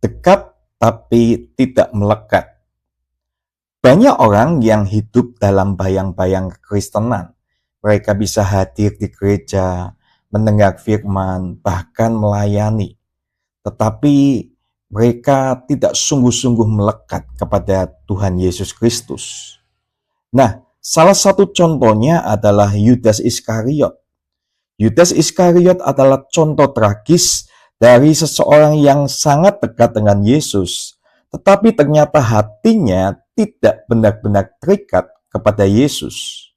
dekat tapi tidak melekat. Banyak orang yang hidup dalam bayang-bayang kekristenan. Mereka bisa hadir di gereja, mendengar firman, bahkan melayani. Tetapi mereka tidak sungguh-sungguh melekat kepada Tuhan Yesus Kristus. Nah, salah satu contohnya adalah Yudas Iskariot. Yudas Iskariot adalah contoh tragis dari seseorang yang sangat dekat dengan Yesus, tetapi ternyata hatinya tidak benar-benar terikat kepada Yesus.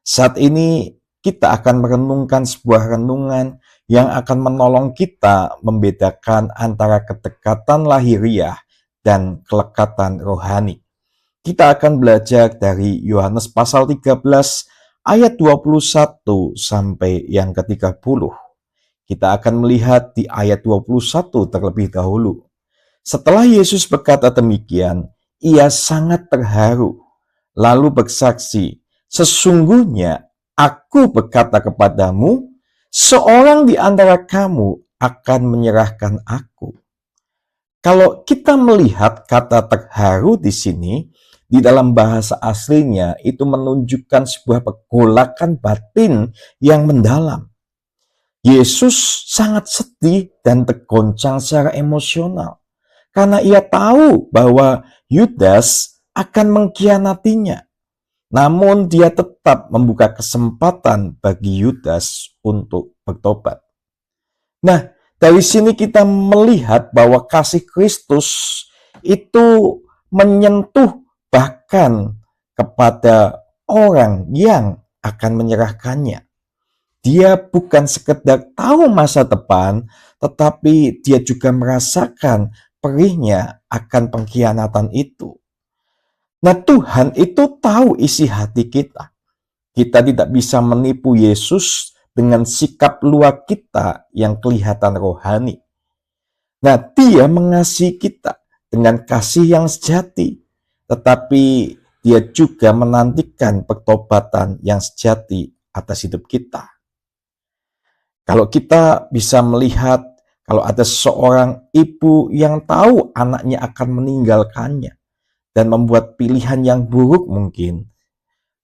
Saat ini kita akan merenungkan sebuah renungan yang akan menolong kita membedakan antara kedekatan lahiriah dan kelekatan rohani. Kita akan belajar dari Yohanes pasal 13 ayat 21 sampai yang ke-30. Kita akan melihat di ayat 21 terlebih dahulu. Setelah Yesus berkata demikian, ia sangat terharu, lalu bersaksi, sesungguhnya aku berkata kepadamu, seorang di antara kamu akan menyerahkan aku. Kalau kita melihat kata terharu di sini, di dalam bahasa aslinya itu menunjukkan sebuah pergolakan batin yang mendalam. Yesus sangat sedih dan tergoncang secara emosional karena ia tahu bahwa Yudas akan mengkhianatinya. Namun dia tetap membuka kesempatan bagi Yudas untuk bertobat. Nah, dari sini kita melihat bahwa kasih Kristus itu menyentuh bahkan kepada orang yang akan menyerahkannya. Dia bukan sekedar tahu masa depan, tetapi dia juga merasakan perihnya akan pengkhianatan itu. Nah, Tuhan itu tahu isi hati kita. Kita tidak bisa menipu Yesus dengan sikap luar kita yang kelihatan rohani. Nah, dia mengasihi kita dengan kasih yang sejati, tetapi dia juga menantikan pertobatan yang sejati atas hidup kita. Kalau kita bisa melihat, kalau ada seorang ibu yang tahu anaknya akan meninggalkannya dan membuat pilihan yang buruk mungkin,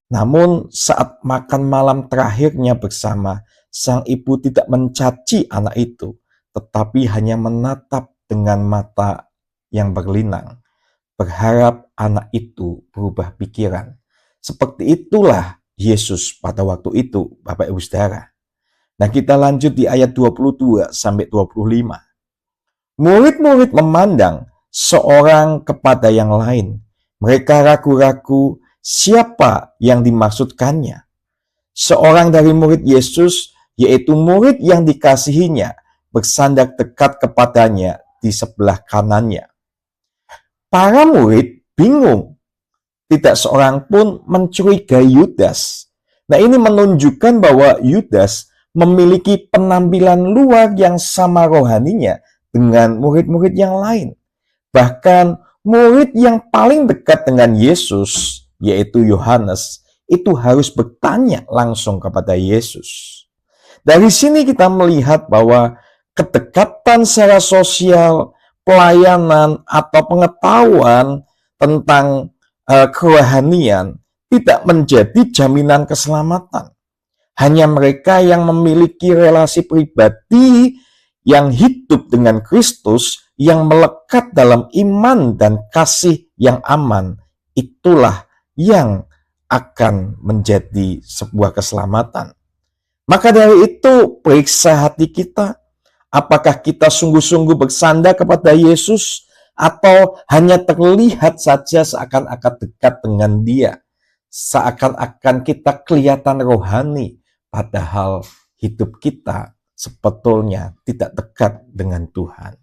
namun saat makan malam terakhirnya bersama, sang ibu tidak mencaci anak itu, tetapi hanya menatap dengan mata yang berlinang, berharap anak itu berubah pikiran. Seperti itulah Yesus pada waktu itu, Bapak Ibu Saudara. Nah, kita lanjut di ayat 22 sampai 25. Murid-murid memandang seorang kepada yang lain. Mereka ragu-ragu siapa yang dimaksudkannya. Seorang dari murid Yesus, yaitu murid yang dikasihinya, bersandar dekat kepadanya di sebelah kanannya. Para murid bingung. Tidak seorang pun mencurigai Yudas. Nah, ini menunjukkan bahwa Yudas memiliki penampilan luar yang sama rohaninya dengan murid-murid yang lain. Bahkan murid yang paling dekat dengan Yesus, yaitu Yohanes, itu harus bertanya langsung kepada Yesus. Dari sini kita melihat bahwa kedekatan secara sosial, pelayanan, atau pengetahuan tentang kerohanian tidak menjadi jaminan keselamatan. Hanya mereka yang memiliki relasi pribadi yang hidup dengan Kristus, yang melekat dalam iman dan kasih yang aman, itulah yang akan menjadi sebuah keselamatan. Maka dari itu, periksa hati kita. Apakah kita sungguh-sungguh bersandar kepada Yesus atau hanya terlihat saja seakan-akan dekat dengan Dia? Seakan-akan kita kelihatan rohani, padahal hidup kita sebetulnya tidak dekat dengan Tuhan.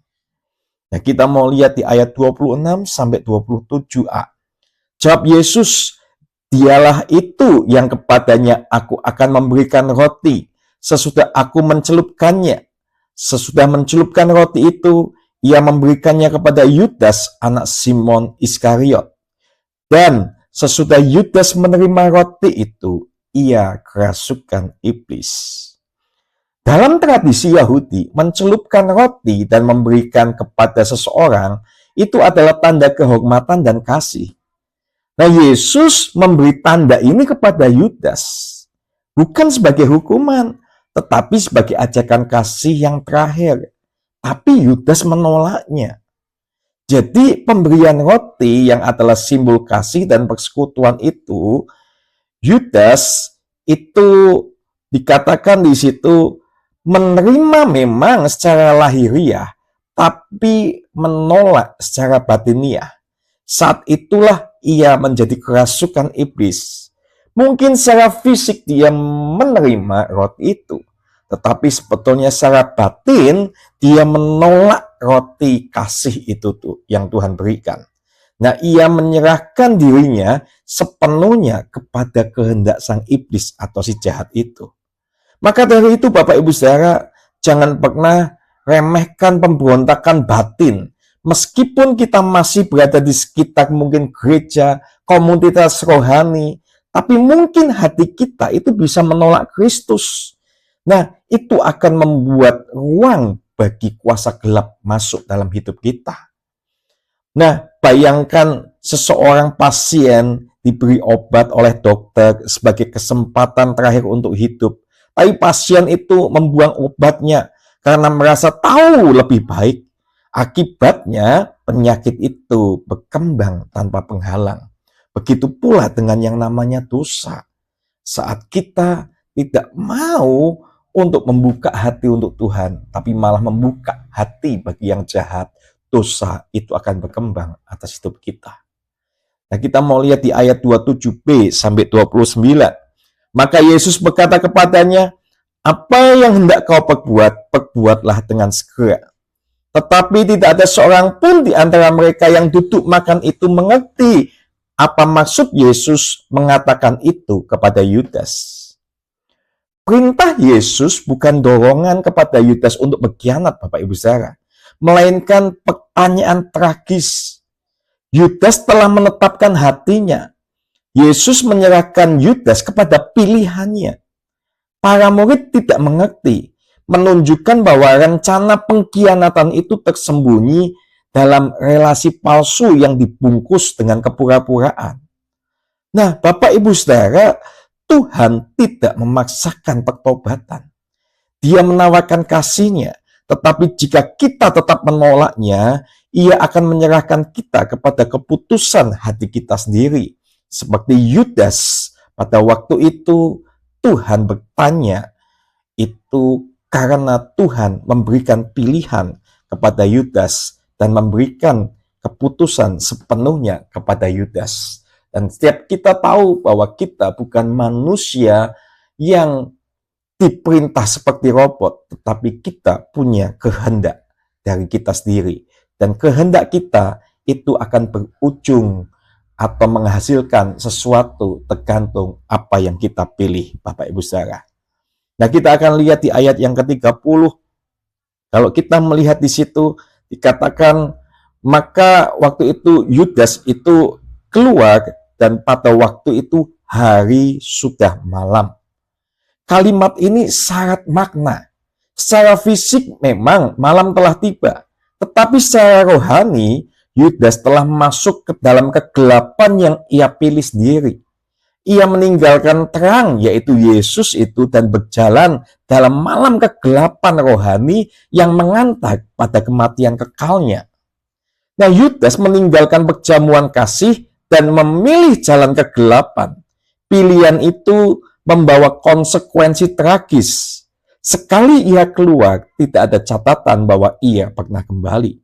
Nah, kita mau lihat di ayat 26 sampai 27a. Jawab Yesus, dialah itu yang kepadanya aku akan memberikan roti sesudah aku mencelupkannya. Sesudah mencelupkan roti itu, ia memberikannya kepada Yudas, anak Simon Iskariot. Dan sesudah Yudas menerima roti itu, ia kerasukan iblis. Dalam tradisi Yahudi, mencelupkan roti dan memberikan kepada seseorang itu adalah tanda kehormatan dan kasih. Nah, Yesus memberi tanda ini kepada Yudas, bukan sebagai hukuman, tetapi sebagai ajakan kasih yang terakhir. Tapi Yudas menolaknya. Jadi pemberian roti yang adalah simbol kasih dan persekutuan itu, Yudas itu dikatakan di situ menerima memang secara lahiriah, tapi menolak secara batiniah. Saat itulah ia menjadi kerasukan iblis. Mungkin secara fisik dia menerima roti itu, tetapi sebetulnya secara batin dia menolak roti kasih itu tuh yang Tuhan berikan. Nah, ia menyerahkan dirinya sepenuhnya kepada kehendak sang iblis atau si jahat itu. Maka dari itu Bapak Ibu Saudara, jangan pernah remehkan pemberontakan batin. Meskipun kita masih berada di sekitar mungkin gereja, komunitas rohani, tapi mungkin hati kita itu bisa menolak Kristus. Nah, itu akan membuat ruang bagi kuasa gelap masuk dalam hidup kita. Nah, bayangkan seseorang pasien diberi obat oleh dokter sebagai kesempatan terakhir untuk hidup. Tapi pasien itu membuang obatnya karena merasa tahu lebih baik. Akibatnya penyakit itu berkembang tanpa penghalang. Begitu pula dengan yang namanya dosa. Saat kita tidak mau untuk membuka hati untuk Tuhan, tapi malah membuka hati bagi yang jahat, dosa itu akan berkembang atas hidup kita. Nah, kita mau lihat di ayat 27b sampai 29. Maka Yesus berkata kepadanya, "Apa yang hendak kau perbuat, perbuatlah dengan segera." Tetapi tidak ada seorang pun di antara mereka yang duduk makan itu mengerti apa maksud Yesus mengatakan itu kepada Yudas. Perintah Yesus bukan dorongan kepada Yudas untuk berkhianat, Bapak Ibu Saudara, melainkan pertanyaan tragis. Yudas telah menetapkan hatinya. Yesus menyerahkan Yudas kepada pilihannya. Para murid tidak mengerti, menunjukkan bahwa rencana pengkhianatan itu tersembunyi dalam relasi palsu yang dibungkus dengan kepura-puraan. Nah, Bapak Ibu Saudara, Tuhan tidak memaksakan pertobatan. Dia menawarkan kasih-Nya, tetapi jika kita tetap menolaknya, Ia akan menyerahkan kita kepada keputusan hati kita sendiri. Seperti Yudas, pada waktu itu Tuhan bertanya, itu karena Tuhan memberikan pilihan kepada Yudas dan memberikan keputusan sepenuhnya kepada Yudas. Dan setiap kita tahu bahwa kita bukan manusia yang diperintah seperti robot, tetapi kita punya kehendak dari kita sendiri. Dan kehendak kita itu akan berujung atau menghasilkan sesuatu tergantung apa yang kita pilih, Bapak Ibu Saudara. Nah, kita akan lihat di ayat yang ke-30. Kalau kita melihat di situ dikatakan, maka waktu itu Yudas itu keluar dan pada waktu itu hari sudah malam. Kalimat ini syarat makna. Secara fisik memang malam telah tiba, tetapi secara rohani Yudas telah masuk ke dalam kegelapan yang ia pilih sendiri. Ia meninggalkan terang, yaitu Yesus itu, dan berjalan dalam malam kegelapan rohani yang mengantar pada kematian kekalnya. Nah, Yudas meninggalkan perjamuan kasih dan memilih jalan kegelapan. Pilihan itu membawa konsekuensi tragis. Sekali ia keluar, tidak ada catatan bahwa ia pernah kembali.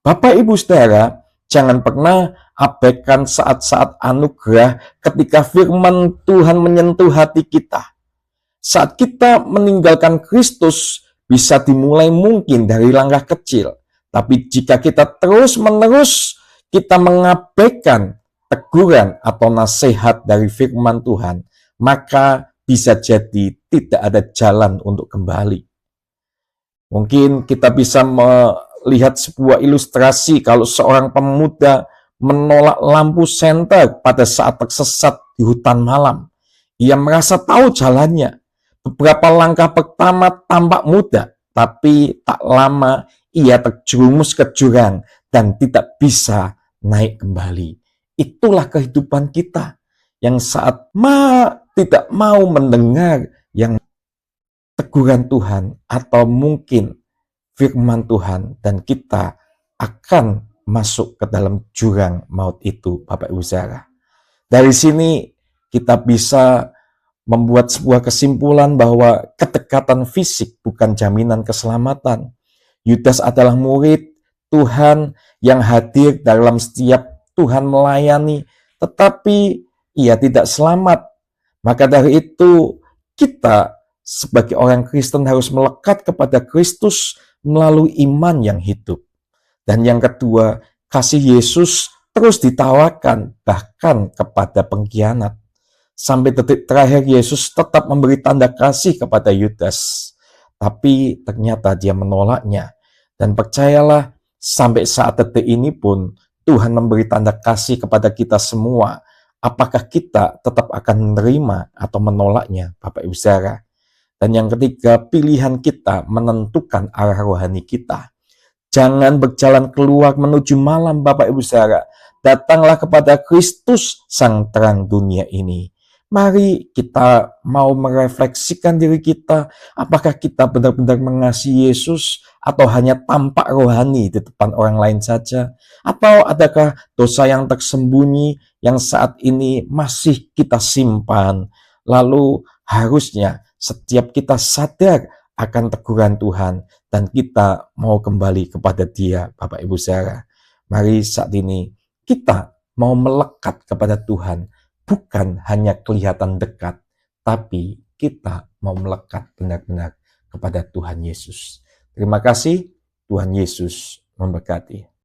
Bapak Ibu Saudara, jangan pernah abaikan saat-saat anugerah ketika firman Tuhan menyentuh hati kita. Saat kita meninggalkan Kristus, bisa dimulai mungkin dari langkah kecil. Tapi jika kita terus-menerus kita mengabaikan teguran atau nasihat dari firman Tuhan, maka bisa jadi tidak ada jalan untuk kembali. Mungkin kita bisa melihat sebuah ilustrasi kalau seorang pemuda menolak lampu senter pada saat tersesat di hutan malam. Ia merasa tahu jalannya. Beberapa langkah pertama tampak mudah, tapi tak lama ia terjerumus ke jurang dan tidak bisa naik kembali. Itulah kehidupan kita yang saat tidak mau mendengar yang teguran Tuhan atau mungkin firman Tuhan, dan kita akan masuk ke dalam jurang maut itu, Bapak Ibu Saudara. Dari sini kita bisa membuat sebuah kesimpulan bahwa kedekatan fisik bukan jaminan keselamatan. Yudas adalah murid Tuhan yang hadir dalam setiap Tuhan melayani, tetapi ia tidak selamat. Maka dari itu, kita sebagai orang Kristen harus melekat kepada Kristus melalui iman yang hidup. Dan yang kedua, kasih Yesus terus ditawarkan bahkan kepada pengkhianat. Sampai detik terakhir Yesus tetap memberi tanda kasih kepada Yudas. Tapi ternyata dia menolaknya. Dan percayalah, sampai saat detik ini pun Tuhan memberi tanda kasih kepada kita semua. Apakah kita tetap akan menerima atau menolaknya, Bapak Ibu Saudara? Dan yang ketiga, pilihan kita menentukan arah rohani kita. Jangan berjalan keluar menuju malam, Bapak Ibu Saudara. Datanglah kepada Kristus, sang terang dunia ini. Mari kita mau merefleksikan diri kita, apakah kita benar-benar mengasihi Yesus atau hanya tampak rohani di depan orang lain saja? Atau adakah dosa yang tersembunyi yang saat ini masih kita simpan? Lalu harusnya setiap kita sadar akan teguran Tuhan dan kita mau kembali kepada Dia, Bapak Ibu Saudara. Mari saat ini kita mau melekat kepada Tuhan, bukan hanya kelihatan dekat, tapi kita mau melekat benar-benar kepada Tuhan Yesus. Terima kasih, Tuhan Yesus memberkati.